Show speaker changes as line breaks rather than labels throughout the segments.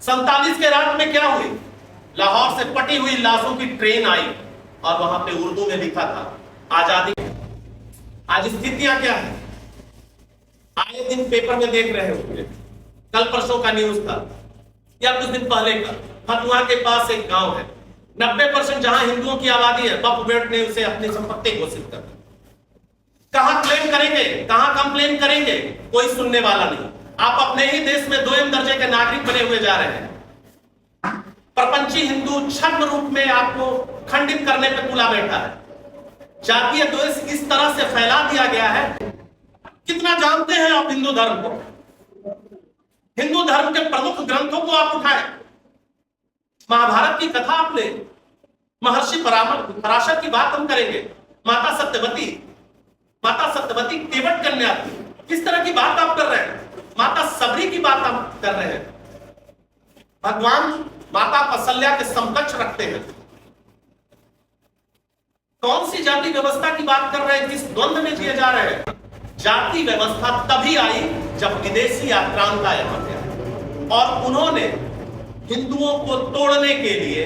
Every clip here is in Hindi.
47 के रात में क्या हुई? लाहौर से पटी हुई लाशों की ट्रेन आई और वहां पे उर्दू में लिखा था आजादी। आज स्थितियां क्या है? आए दिन पेपर में देख रहे होंगे, कल परसों का न्यूज था या कुछ दिन पहले का, फतुहा के पास एक गांव है, 90% जहां हिंदुओं की आबादी है, वक्फ बोर्ड ने उसे अपनी संपत्ति घोषित कर दी। कहां क्लेम करेंगे, कहां कंप्लेन करेंगे? कोई सुनने वाला नहीं। आप अपने ही देश में 2 दर्जे के नागरिक बने हुए जा रहे हैं। प्रपंची हिंदू छद्म रूप में आपको खंडित करने पे तुला बैठा है। जातीय द्वेष इस तरह से फैला दिया गया है। कितना जानते हैं आप हिंदू धर्म को? हिंदू धर्म के प्रमुख ग्रंथों को आप उठाएं, महाभारत की कथा आप ले, महर्षि पराशर की बात हम करेंगे, माता सत्यवती केवट कन्या थी, किस तरह की बात आप कर रहे हैं? माता सबरी की बात आप कर रहे हैं। भगवान माता कौशल्या के समकक्ष रखते हैं। कौन सी जाति व्यवस्था की बात कर रहे हैं? किस द्वंद्व में जिए जा रहे हैं? जाति व्यवस्था तभी आई जब विदेशी आक्रांता यहां पे और उन्होंने हिंदुओं को तोड़ने के लिए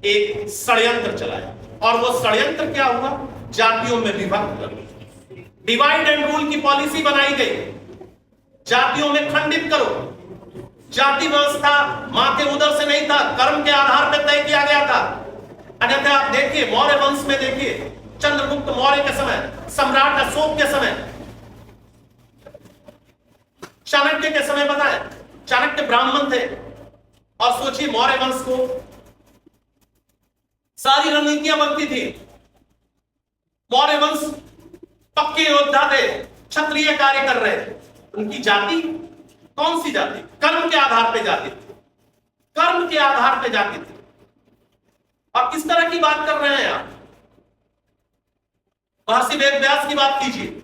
एक षड्यंत्र चलाया। और वो षड्यंत्र क्या हुआ? जातियों में विभक्त कर, डिवाइड एंड रूल की पॉलिसी बनाई गई। जातियों में खंडित करो। जाति व्यवस्था मां के उदर से नहीं था, कर्म के आधार पर तय किया गया था। अन्यथा आप देखिए, मौर्य वंश में देखिए, चंद्रगुप्त मौर्य के समय, सम्राट अशोक के समय, चाणक्य के समय बताएं, चाणक्य ब्राह्मण थे और सोचिए मौर्य वंश को सारी रणनीतियां बनती थी। मौर्य वंश पक्के योद्धा थे, क्षत्रिय कार्य कर रहे थे। उनकी जाति कौन सी जाति? कर्म के आधार पे जाति थी, कर्म के आधार पे जाति थी। और किस तरह की बात कर रहे हैं आप? महर्षि वेदव्यास की बात कीजिए।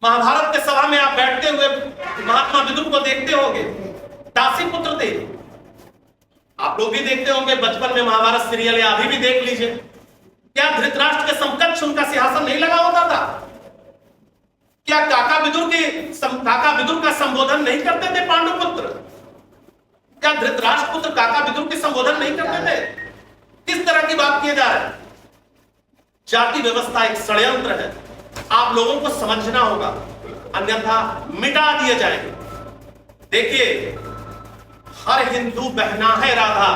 महाभारत के सभा में आप बैठते हुए महात्मा विदुर को देखते होंगे, दासी पुत्र थे। आप लोग भी देखते होंगे बचपन में महाभारत सीरियल, या अभी भी देख लीजिए। क्या धृतराष्ट्र के समकक्ष उनका सिंहासन नहीं लगा होता था? क्या काका विदुर का संबोधन नहीं करते थे पांडुपुत्र? क्या धृतराष्ट्र पुत्र काका विदुर के संबोधन नहीं करते थे? किस तरह की बात किए जा रहे हैं? जाति व्यवस्था एक षड्यंत्र है, आप लोगों को समझना होगा, अन्यथा मिटा दिए जाएंगे। देखिए, हर हिंदू बहना है राधा,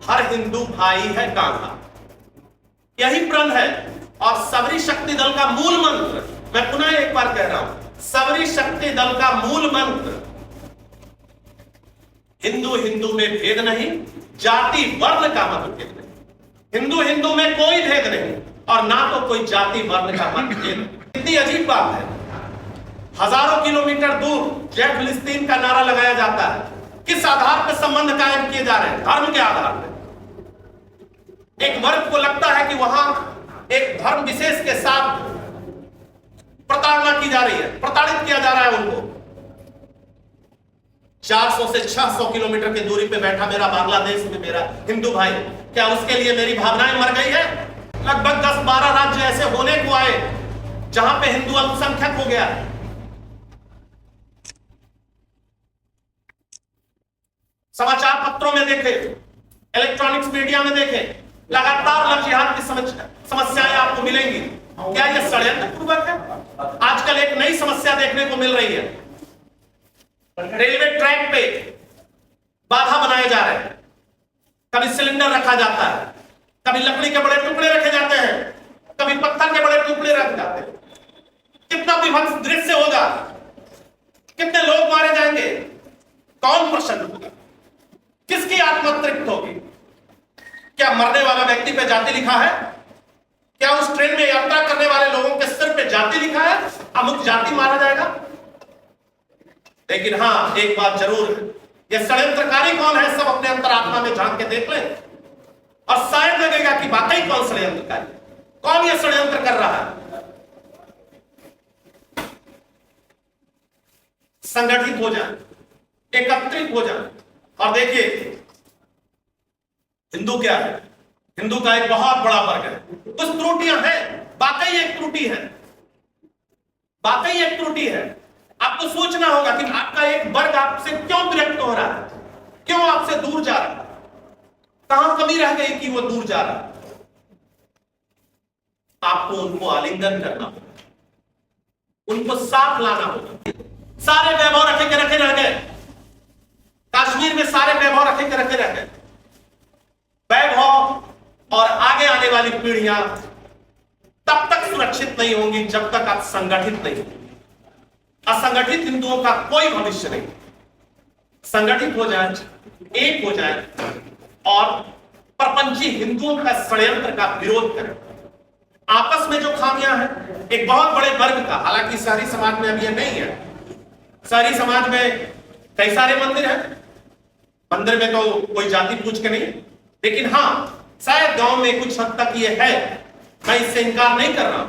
हर हिंदू भाई है कान्हा, यही प्रण है। और सबरी शक्ति दल का मूल मंत्र, मैं पुनः एक बार कह रहा हूं, सबरी शक्ति दल का मूल मंत्र, हिंदू हिंदू में भेद नहीं, जाति वर्ण का मतभेद नहीं। हिंदू हिंदू में कोई भेद नहीं और ना तो कोई जाति वर्ण का मतभेद। कितनी अजीब बात है, हजारों किलोमीटर दूर जय फिलिस्तीन का नारा लगाया जाता है। किस आधार पर संबंध कायम किए जा रहे हैं? धर्म के आधार पर। एक वर्ग को लगता है कि वहां एक धर्म विशेष के साथ प्रताड़ना की जा रही है, प्रताड़ित किया जा रहा है उनको। 400 से 600 किलोमीटर की दूरी पे बैठा मेरा बांग्लादेश में मेरा हिंदू भाई, क्या उसके लिए मेरी भावनाएं मर गई है? लगभग 10-12 राज्य ऐसे होने को आए जहां पे हिंदू अल्पसंख्यक हो गया। समाचार पत्रों में देखे, इलेक्ट्रॉनिक्स मीडिया में देखे, लगातार लव जिहाद की समस्याएं आपको मिलेंगी। क्या यह षड्यंत्र पूर्वक है? आजकल एक नई समस्या देखने को मिल रही है, रेलवे ट्रैक पे बाधा बनाए जा रहे हैं। कभी सिलेंडर रखा जाता है, कभी लकड़ी के बड़े टुकड़े रखे जाते हैं, कभी पत्थर के बड़े टुकड़े रखे जाते हैं। कितना विभत्स दृश्य होगा, कितने लोग मारे जाएंगे, कौन प्रसन्न होगा, किसकी आत्मा तृप्त होगी? क्या मरने वाला व्यक्ति पे जाति लिखा है? क्या उस ट्रेन में यात्रा करने वाले लोगों के सिर पे जाति लिखा है? अमुक जाति मारा जाएगा? लेकिन हां, एक बात जरूर है, यह षड्यंत्रकारी कौन है, सब अपने अंतरात्मा में झांक के देख लें और शायद लगेगा कि वाकई कौन षड्यंत्रकारी, कौन यह षड्यंत्र कर रहा है। संगठित हो जाए, एकत्रित हो जाए। और देखिए, हिंदू क्या है? हिंदू का एक बहुत बड़ा वर्ग है, कुछ त्रुटियां हैं, वाकई एक त्रुटि है, वाकई एक त्रुटि है। आपको सोचना होगा कि आपका एक वर्ग आपसे क्यों विरक्त हो रहा है। क्यों आपसे दूर जा रहा है? कहां कमी रह गई कि वो दूर जा रहा है? आपको उनको आलिंगन करना होगा, उनको साथ लाना होगा। सारे वैभव रखे के रखे रह गए, कश्मीर में सारे वैभव रखे के रखे रह गए। वैभव और आगे आने वाली पीढ़ियां तब तक सुरक्षित नहीं होंगी जब तक आप संगठित नहीं होंगे। असंगठित हिंदुओं का कोई भविष्य नहीं। संगठित हो जाए, एक हो जाए और प्रपंची हिंदुओं का षड्यंत्र का विरोध करें। आपस में जो खामियां हैं एक बहुत बड़े वर्ग का, हालांकि शहरी समाज में अभी यह नहीं है। शहरी समाज में कई सारे मंदिर हैं, मंदिर में तो कोई जाति पूछ के नहीं, लेकिन हां शायद गांव में कुछ हद तक ये है, मैं इससे इनकार नहीं कर रहा।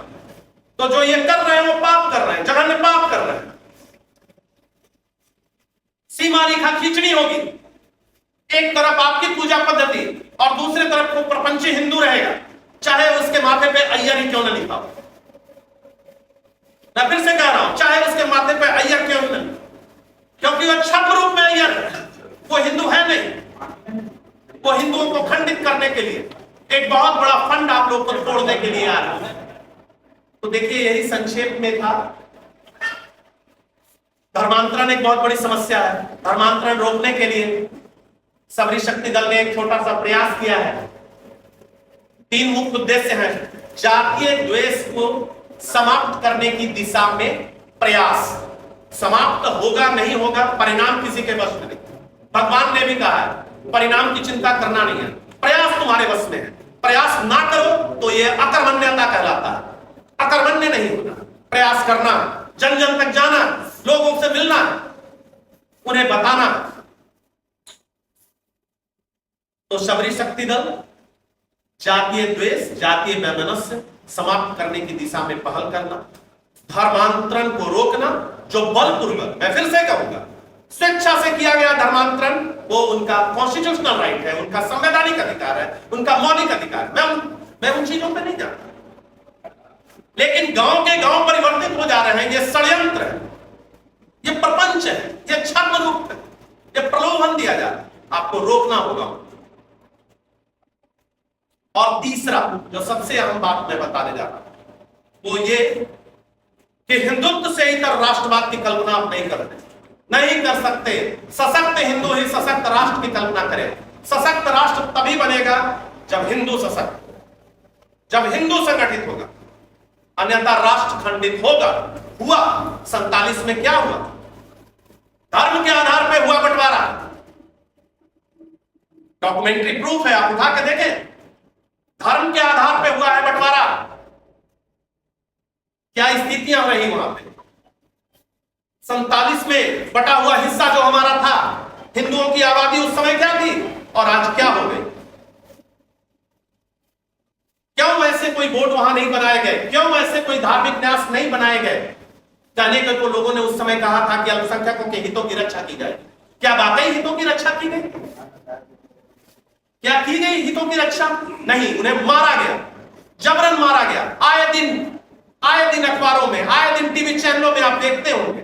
तो जो ये कर रहे हैं वो पाप कर रहे हैं, जघन्य पाप कर रहे हैं। सीमा रेखा खींचनी होगी। एक तरफ आपकी पूजा पद्धति और दूसरी तरफ वो प्रपंची हिंदू रहेगा, चाहे उसके माथे पे अय्यर ही क्यों न लिखा हो। मैं फिर से कह रहा हूं, चाहे उसके माथे पे अय्यर क्यों न, क्योंकि वो छद्म रूप में अय्यर है, वो हिंदू है नहीं। वो हिंदुओं को खंडित करने के लिए एक बहुत बड़ा फंड आप लोग को तोड़ने के लिए आ रहा है। तो देखिए, यही संक्षेप में था। धर्मांतरण एक बहुत बड़ी समस्या है। धर्मांतरण रोकने के लिए सबरी शक्ति दल ने एक छोटा सा प्रयास किया है। 3 मुख्य उद्देश्य हैं। जातीय द्वेष को समाप्त करने की दिशा में प्रयास। समाप्त होगा नहीं होगा, परिणाम किसी के वश में नहीं। भगवान ने भी कहा है परिणाम की चिंता करना नहीं है, प्रयास तुम्हारे वश में है। प्रयास ना करो तो यह अकर्मण्यता कहलाता है। अकर्मण्य नहीं होना, प्रयास करना, जन जन तक जाना, लोगों से मिलना, उन्हें बताना। तो सबरी शक्ति दल जातीय द्वेष, जातीय वैमनस्य समाप्त करने की दिशा में पहल करना, धर्मांतरण को रोकना, जो बलपूर्वक, मैं फिर से कहूंगा, स्वेच्छा से किया गया धर्मांतरण वो उनका कॉन्स्टिट्यूशनल राइट है, उनका संवैधानिक अधिकार है, उनका मौलिक अधिकार। मैं उन चीजों पे नहीं जाता, लेकिन गांव के गांव परिवर्तित हो जा रहे हैं। ये षड्यंत्र है, ये प्रपंच है, ये छद्म रूप है, ये प्रलोभन दिया जा रहा है। आपको रोकना होगा। और तीसरा जो सबसे अहम बात मैं बताने जा रहा हूं वो ये कि हिंदुत्व से इतर राष्ट्रवाद की कल्पना आप नहीं कर सकते। सशक्त हिंदू ही सशक्त राष्ट्र की कल्पना करे। सशक्त राष्ट्र तभी बनेगा जब हिंदू सशक्त, जब हिंदू संगठित होगा, अन्यथा राष्ट्र खंडित होगा। हुआ 47 में क्या हुआ? धर्म के आधार पर हुआ बंटवारा। डॉक्यूमेंट्री प्रूफ है, आप उठा के देखें। धर्म के आधार पर हुआ है बंटवारा। क्या स्थितियां रही वहां पे? 47 में बटा हुआ हिस्सा जो हमारा था, हिंदुओं की आबादी उस समय क्या थी और आज क्या हो गई? क्यों ऐसे कोई बोर्ड वहां नहीं बनाए गए? क्यों ऐसे कोई धार्मिक न्यास नहीं बनाए गए? जाने के तो लोगों ने उस समय कहा था कि अल्पसंख्यकों के हितों की रक्षा की जाए। क्या वाकई हितों की रक्षा की गई? क्या की गई हितों की रक्षा? नहीं, उन्हें मारा गया, जबरन मारा गया। आए दिन अखबारों में, आए दिन टीवी चैनलों में आप देखते होंगे,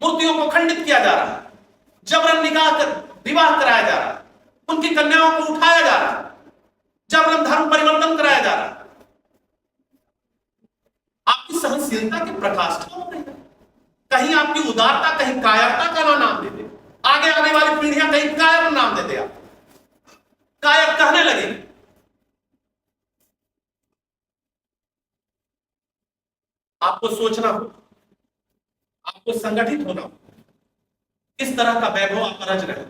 मूर्तियों को खंडित किया जा रहा है, जबरन विवाह कराया जा रहा है, उनकी कन्याओं को उठाया जा रहा है, जबरन धर्म परिवर्तन कराया जा रहा है। आपकी सहनशीलता की प्रकाष्ठा हो रही है। कहीं आपकी उदारता, कहीं कायरता का नाम दे दे। आगे आने वाली पीढ़ियां कहीं कायर नाम दे दे, आप कायर कहने लगे। आपको सोचना हो, आपको संगठित होना हो। इस तरह का वैभव आप रच रहे हैं।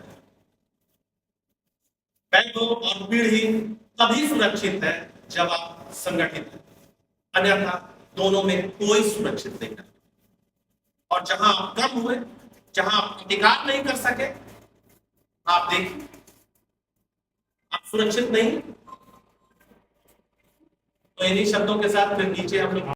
वैभव और पीढ़ी तभी सुरक्षित है जब आप संगठित हैं, अन्यथा दोनों में कोई सुरक्षित नहीं है। और जहां आप कम हुए, जहां आप अधिकार नहीं कर सके, आप देखिए आप सुरक्षित नहीं। तो इन्हीं शब्दों के साथ फिर नीचे हम लोग